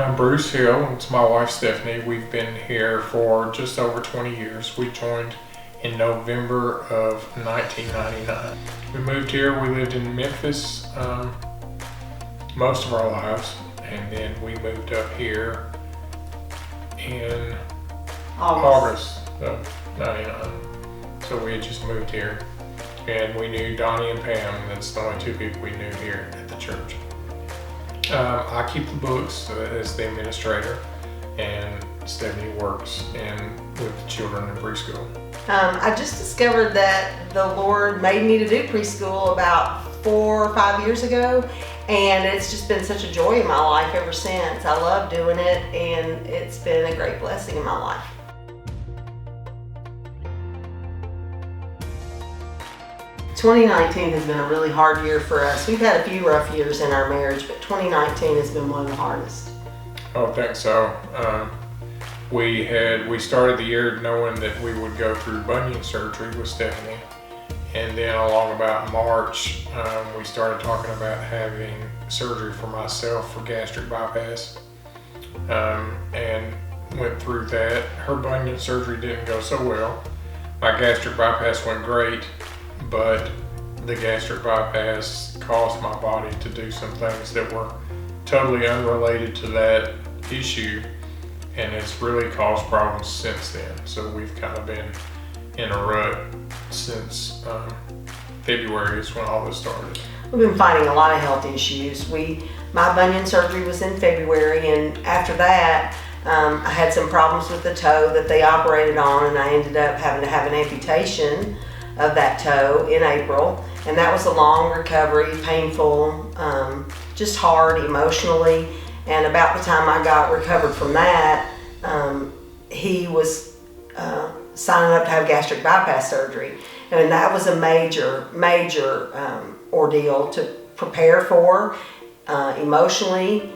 I'm Bruce Hill. It's my wife Stephanie. We've been here for just over 20 years. We joined in November of 1999. We moved here. We lived in Memphis most of our lives, and then we moved up here in August of 99. So we had just moved here, and we knew Donnie and Pam. That's the only two people we knew here at the church. I keep the books as the administrator, and Stephanie works with the children in preschool. I just discovered that the Lord made me to do preschool about 4 or 5 years ago, and it's just been such a joy in my life ever since. I love doing it, and it's been a great blessing in my life. "2019 has been a really hard year for us. We've had a few rough years in our marriage, but 2019 has been one of the hardest." I think so. We started the year knowing that we would go through bunion surgery with Stephanie, and then along about March, we started talking about having surgery for myself for gastric bypass, and went through that. Her bunion surgery didn't go so well. My gastric bypass went great, but the gastric bypass caused my body to do some things that were totally unrelated to that issue, and it's really caused problems since then. So we've kind of been in a rut since February is when all this started. We've been fighting a lot of health issues. My bunion surgery was in February, and after that, I had some problems with the toe that they operated on, and I ended up having to have an amputation of that toe in April, and that was a long recovery, painful, just hard emotionally. And about the time I got recovered from that, he was signing up to have gastric bypass surgery, and that was a major ordeal to prepare for, emotionally,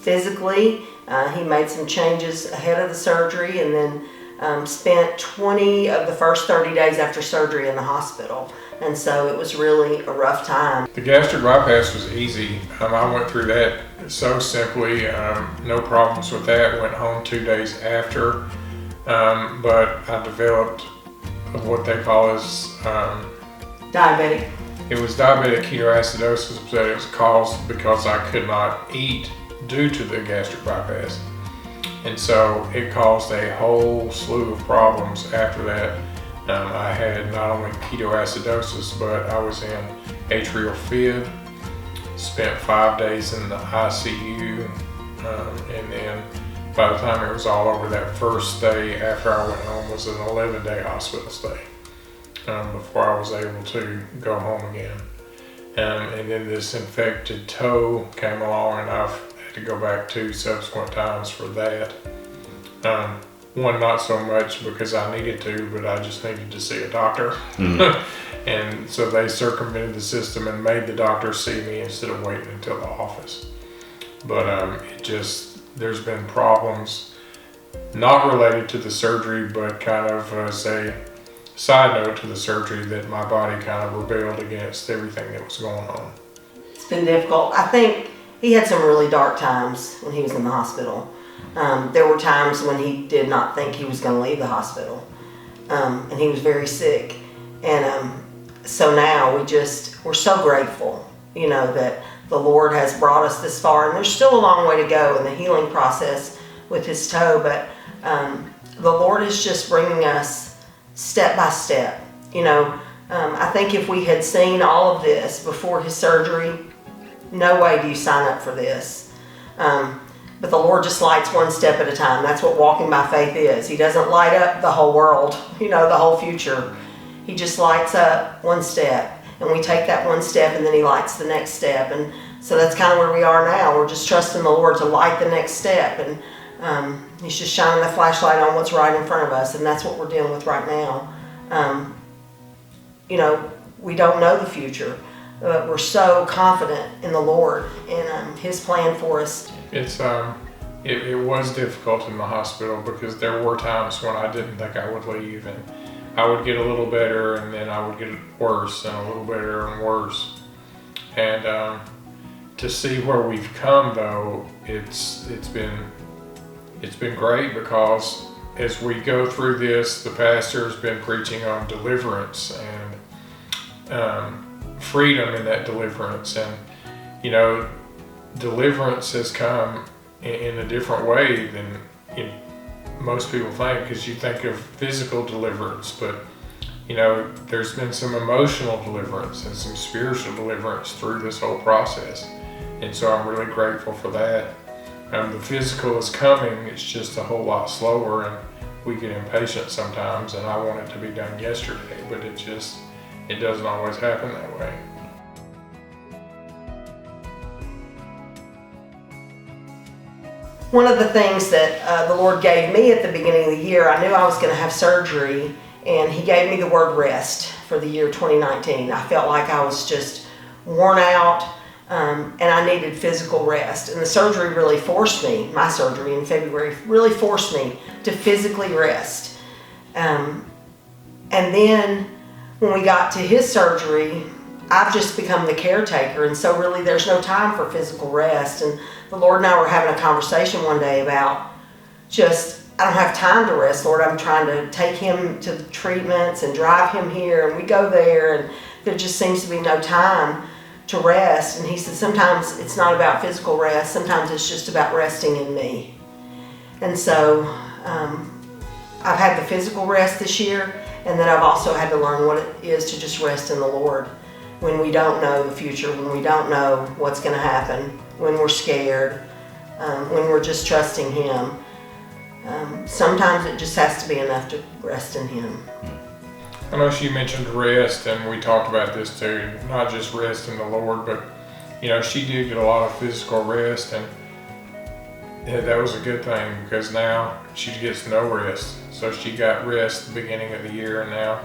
physically. He made some changes ahead of the surgery, and then spent 20 of the first 30 days after surgery in the hospital. And so it was really a rough time. The gastric bypass was easy. I went through that so simply, no problems with that. Went home 2 days after, but I developed what they call as Diabetic. It was diabetic ketoacidosis, but it was caused because I could not eat due to the gastric bypass. And so it caused a whole slew of problems after that. I had not only ketoacidosis, but I was in atrial fib, spent 5 days in the ICU, and then by the time it was all over, that first day after I went home was an 11-day hospital stay before I was able to go home again. And then this infected toe came along, and I've had to go back 2 subsequent times for that. One not so much because I needed to, but I just needed to see a doctor. And so they circumvented the system and made the doctor see me instead of waiting until the office. But there's been problems not related to the surgery, but kind of as a side note to the surgery, that my body kind of rebelled against everything that was going on. It's been difficult. I think he had some really dark times when he was in the hospital. There were times when he did not think he was going to leave the hospital, and he was very sick. And so now we're so grateful, that the Lord has brought us this far, and there's still a long way to go in the healing process with his toe, but the Lord is just bringing us step by step. I think if we had seen all of this before his surgery, no way do you sign up for this. But the Lord just lights one step at a time. That's what walking by faith is. He doesn't light up the whole world, the whole future. He just lights up one step, and we take that one step, and then he lights the next step. And so that's kind of where we are now. We're just trusting the Lord to light the next step, and he's just shining the flashlight on what's right in front of us, and that's what we're dealing with right now. We don't know the future, but we're so confident in the Lord and his plan for us. It was difficult in the hospital because there were times when I didn't think I would leave, and I would get a little better, and then I would get worse, and a little better and worse. And to see where we've come, though, it's been great, because as we go through this, the pastor has been preaching on deliverance and freedom in that deliverance. And, deliverance has come in a different way than most people think, because you think of physical deliverance, but there's been some emotional deliverance and some spiritual deliverance through this whole process. And so I'm really grateful for that. The physical is coming, it's just a whole lot slower, and we get impatient sometimes, and I want it to be done yesterday, but it doesn't always happen that way. One of the things that the Lord gave me at the beginning of the year, I knew I was going to have surgery, and He gave me the word rest for the year 2019. I felt like I was just worn out, and I needed physical rest. And the surgery really forced me, my surgery in February, really forced me to physically rest. And then when we got to his surgery, I've just become the caretaker, and so really there's no time for physical rest. And the Lord and I were having a conversation one day about I don't have time to rest, Lord. I'm trying to take him to the treatments and drive him here, and we go there, and there just seems to be no time to rest. And He said, sometimes it's not about physical rest, sometimes it's just about resting in me. And so I've had the physical rest this year, and then I've also had to learn what it is to just rest in the Lord when we don't know the future, when we don't know what's going to happen, when we're scared, when we're just trusting Him. Sometimes it just has to be enough to rest in Him. I know she mentioned rest, and we talked about this too, not just rest in the Lord, but she did get a lot of physical rest, and that was a good thing, because now she gets no rest. So she got rest at the beginning of the year, and now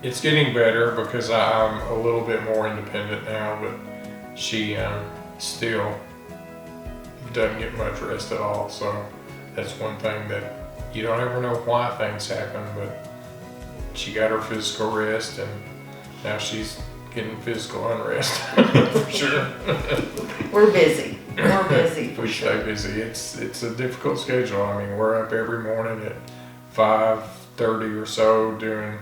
it's getting better because I'm a little bit more independent now, but she still doesn't get much rest at all. So that's one thing that you don't ever know why things happen, but she got her physical rest, and now she's getting physical unrest for sure. We're busy. We're busy. We stay busy. It's a difficult schedule. I mean, we're up every morning at 5:30 or so doing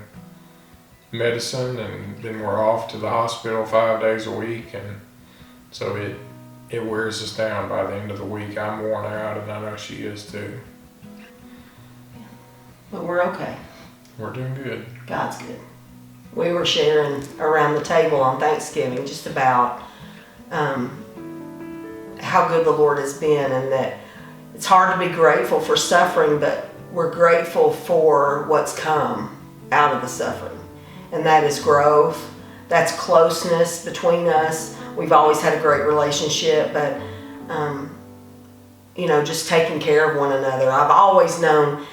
medicine, and then we're off to the hospital 5 days a week, and so it wears us down by the end of the week. I'm worn out, and I know she is too. But we're okay. We're doing good. God's good. We were sharing around the table on Thanksgiving just about how good the Lord has been, and that it's hard to be grateful for suffering, but we're grateful for what's come out of the suffering. And that is growth. That's closeness between us. We've always had a great relationship, but just taking care of one another. I've always known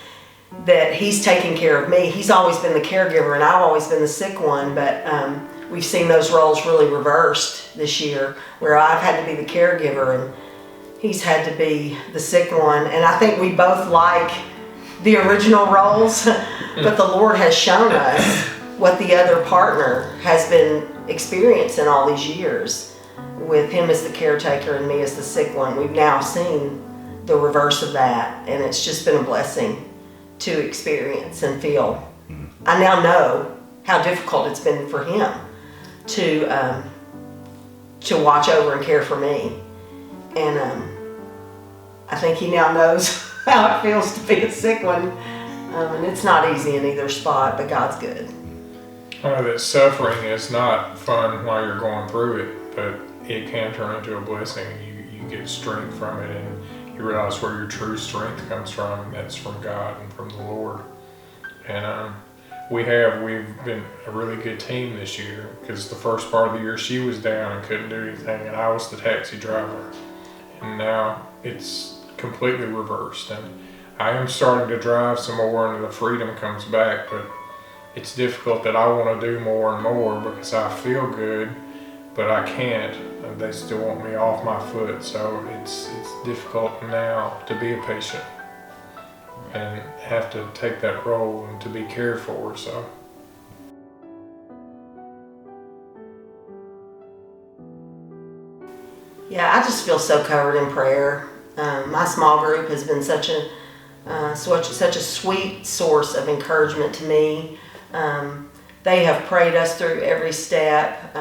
that He's taking care of me. He's always been the caregiver, and I've always been the sick one, but we've seen those roles really reversed this year, where I've had to be the caregiver and He's had to be the sick one. And I think we both like the original roles, but the Lord has shown us what the other partner has been experiencing all these years, with Him as the caretaker and me as the sick one. We've now seen the reverse of that, and it's just been a blessing to experience and feel. I now know how difficult it's been for Him to watch over and care for me, and I think He now knows how it feels to be a sick one, and it's not easy in either spot, but God's good. I know that suffering is not fun while you're going through it, but it can turn into a blessing. You get strength from it, and you realize where your true strength comes from, and that's from God and from the Lord. And we've been a really good team this year, because the first part of the year she was down and couldn't do anything, and I was the taxi driver. And now it's completely reversed, and I am starting to drive some more, and the freedom comes back, but it's difficult that I want to do more and more because I feel good, but I can't. They still want me off my foot, so it's difficult now to be a patient and have to take that role and to be cared for. So Yeah, I just feel so covered in prayer. My small group has been such a sweet source of encouragement to me. They have prayed us through every step.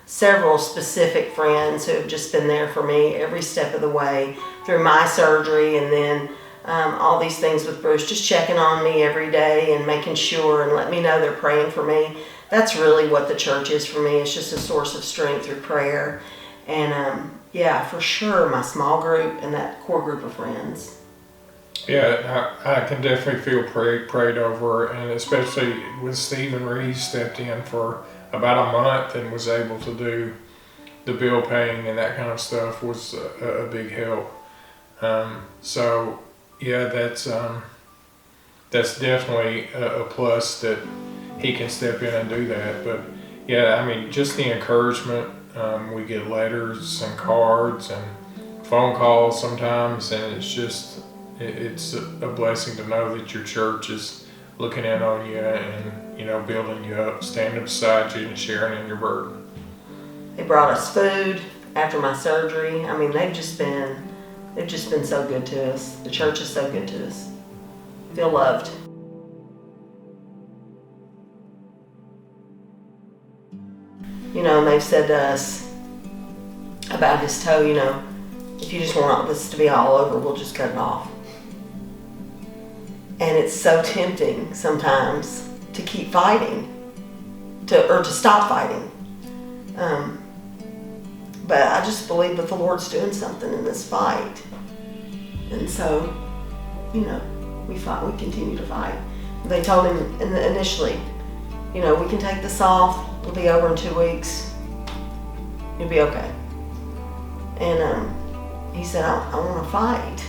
Several specific friends who have just been there for me every step of the way through my surgery, and then all these things with Bruce, just checking on me every day and making sure and let me know they're praying for me. That's really what the church is for me. It's just a source of strength through prayer. And yeah, for sure, my small group and that core group of friends. Yeah, I can definitely feel prayed over, and especially when Stephen Reeves stepped in for about a month and was able to do the bill paying and that kind of stuff was a big help. So yeah, that's definitely a plus that he can step in and do that. But yeah, I mean, just the encouragement. We get letters and cards and phone calls sometimes, and it's a blessing to know that your church is looking in on you and building you up, standing beside you and sharing in your burden. They brought us food after my surgery. I mean, they've just been so good to us. The church is so good to us. Feel loved. And they've said to us about his toe, if you just want this to be all over, we'll just cut it off. And it's so tempting sometimes to keep fighting, or to stop fighting. But I just believe that the Lord's doing something in this fight. And so, we fight. We continue to fight. They told him initially, we can take this off. It'll be over in 2 weeks. You'll be okay. And he said, I want to fight.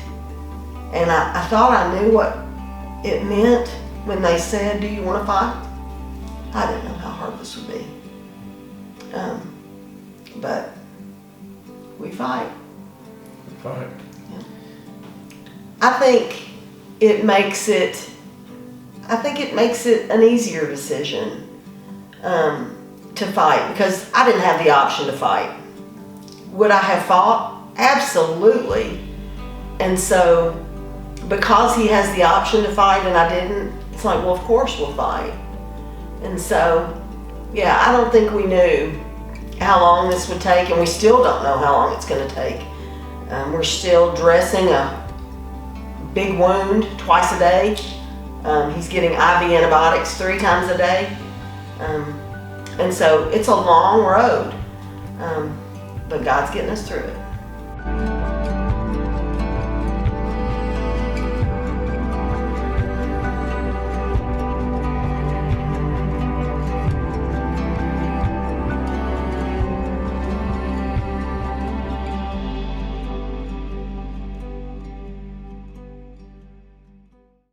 And I thought I knew what it meant when they said, do you want to fight? I didn't know how hard this would be. But we fight. We fight. Yeah. I think it makes it an easier decision to fight, because I didn't have the option to fight. Would I have fought? Absolutely. And so, because he has the option to fight and I didn't, it's like, well, of course we'll fight. And so, yeah, I don't think we knew how long this would take, and we still don't know how long it's going to take. We're still dressing a big wound twice a day. He's getting IV antibiotics 3 times a day. And so it's a long road, but God's getting us through it.